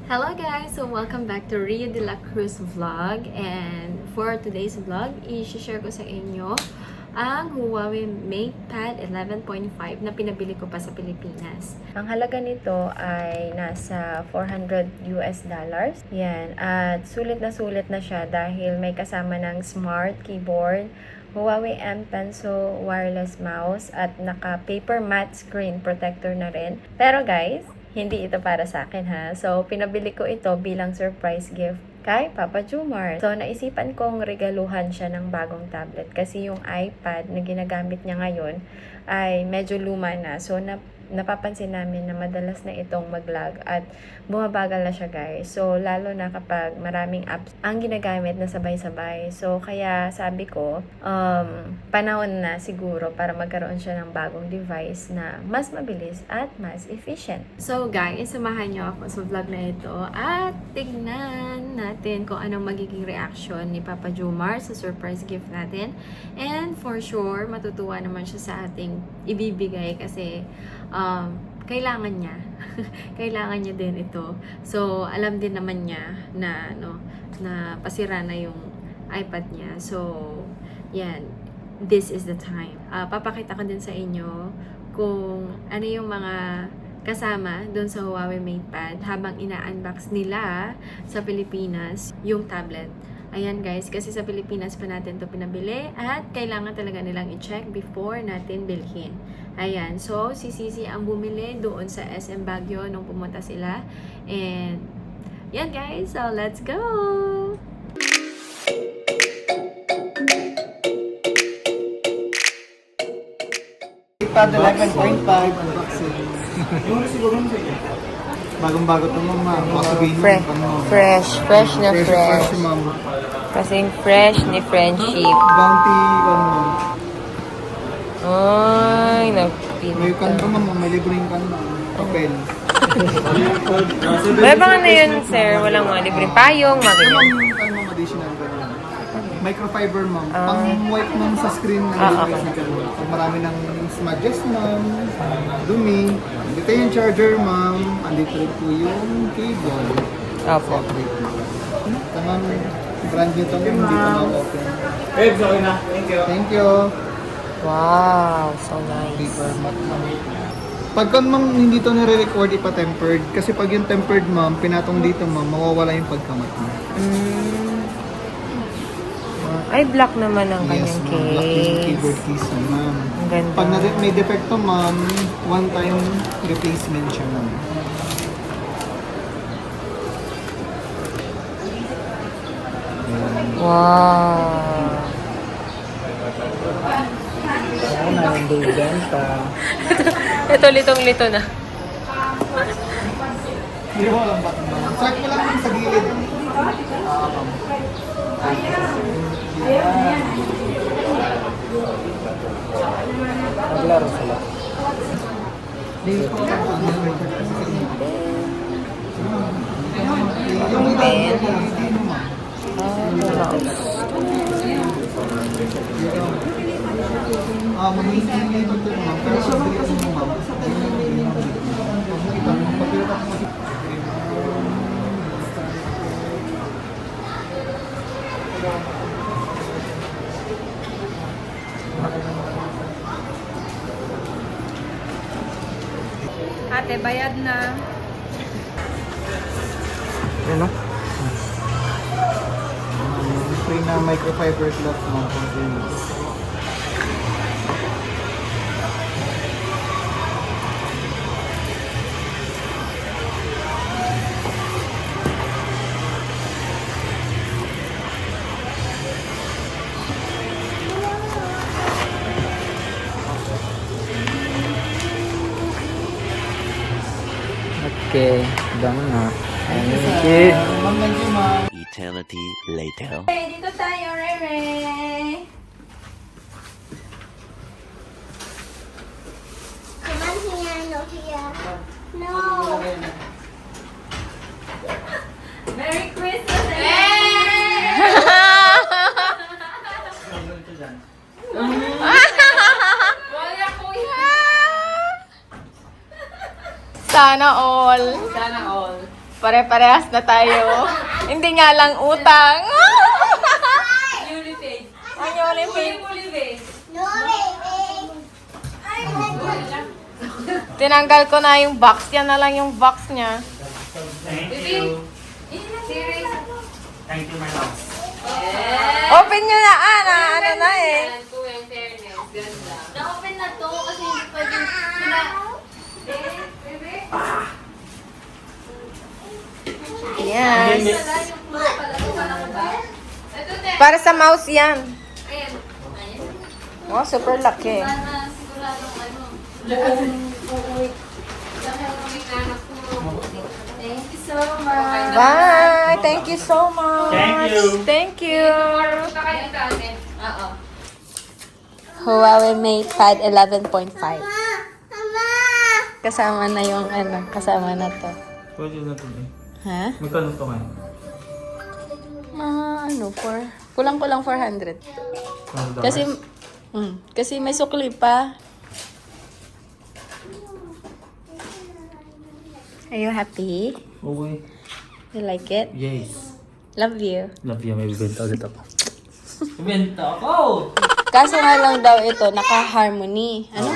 Hello guys! So welcome back to Rio de la Cruz vlog, and for today's vlog, i-share ko sa inyo ang Huawei MatePad 11.5 na pinabili ko pa sa Pilipinas. Ang halaga nito ay nasa $400. Yan, at sulit na siya dahil may kasama ng smart keyboard, Huawei M Pencil wireless mouse, at naka paper matte screen protector na rin. Pero guys, hindi ito para sa akin ha. So, pinabili ko ito bilang surprise gift kay Papa Jumar. So, naisipan kong regaluhan siya ng bagong tablet kasi yung iPad na ginagamit niya ngayon ay medyo luma na. So, napapansin namin na madalas na itong mag-lag at bumabagal na siya guys. So, lalo na kapag maraming apps ang ginagamit na sabay-sabay. So, kaya sabi ko, panahon na siguro para magkaroon siya ng bagong device na mas mabilis at mas efficient. So, guys, samahan niyo ako sa vlog na ito at tignan natin kung anong magiging reaction ni Papa Jumar sa surprise gift natin. And for sure, matutuwa naman siya sa ating ibibigay kasi kailangan niya. Kailangan niya din ito. So, alam din naman niya na, na pasira na yung iPad niya. So, yan. This is the time. Papakita ko din sa inyo kung ano yung mga kasama doon sa Huawei MatePad habang ina-unbox nila sa Pilipinas yung tablet. Ayan guys, kasi sa Pilipinas pa natin to pinabili at kailangan talaga nilang i-check before natin bilhin. Ayan, so si Sisi ang bumili doon sa SM Baguio nung pumunta sila. And yan guys, so let's go! iPad 11.5 unboxing. Bagong-bago ito mama. Fresh na fresh. Mama. Kasing fresh ni friendship. Bounty, Ay, may kanto mama, may libreng kanto. Papel. Wala ba nga na yun, sir? Walang mga libreng payong, mga ganyan. Anong additional ganyan? Microfiber ma'am. Pang-wipe ma'am sa screen ng device na gano'n. Pag marami ng smudges ma'am, dumi. Andito yung charger ma'am. Andito rin po yung cable. Opo. Separate ma'am. Tamang brand nito ma'am, hindi pa na-open. Okay na. Thank you. Thank you. Wow, so nice. Paper matte ma'am. Pagka ma'am hindi to nire-record ipa-tempered. Kasi pag yung tempered ma'am, pinatong dito ma'am, mawawala yung pagkamat ma'am. Ay, black naman ang kanyang Yes, ma'am. Black yung keyboard case. case ma'am. Ang ganda. Pag may defecto ma'am, one-time replacement siya ma'am. Wow. Ayan na yung day benta. Ito litong-lito na. Hindi mo alam ba? Start mo lang sa gilid. Maglaro sila. Mamimili ito ito ma'am. Pero sa mga kasi mo ma'am. Ate, bayad na. Ano? Free na microfiber cloth ma'am. Okay, done na. Thank you. Thank you ma'am. Eternity later. Okay, dito tayo, Rere. Come on here, no here. No. Merry Christmas! Wala kuya! Sana all. Sana all. Pare-parehas na tayo. Hindi nga lang utang. Ang Unipay. No, baby. Tinanggal ko na yung box. Yan na lang yung box niya. Thank you. Thank you, my love. Open nyo na, ano na eh. Na-open na to kasi hindi pwedeng Yes. Para sa mouse yan. Wow, super laki. Thank you so much. Bye! Thank you so much. Thank you. Thank you. Oo. Huawei MatePad 11.5. Mama. Kasama na yung kasama na to. Pwede na ito eh. Ha? Magkano ito ngayon? Kulang-kulang 400. $100? Kasi may sukli pa. Are you happy? Okay. You like it? Yes. Love you. Love you, may bibenta ulit ako. Bibenta ako! Kaso nga lang daw ito, naka-harmony. Ano?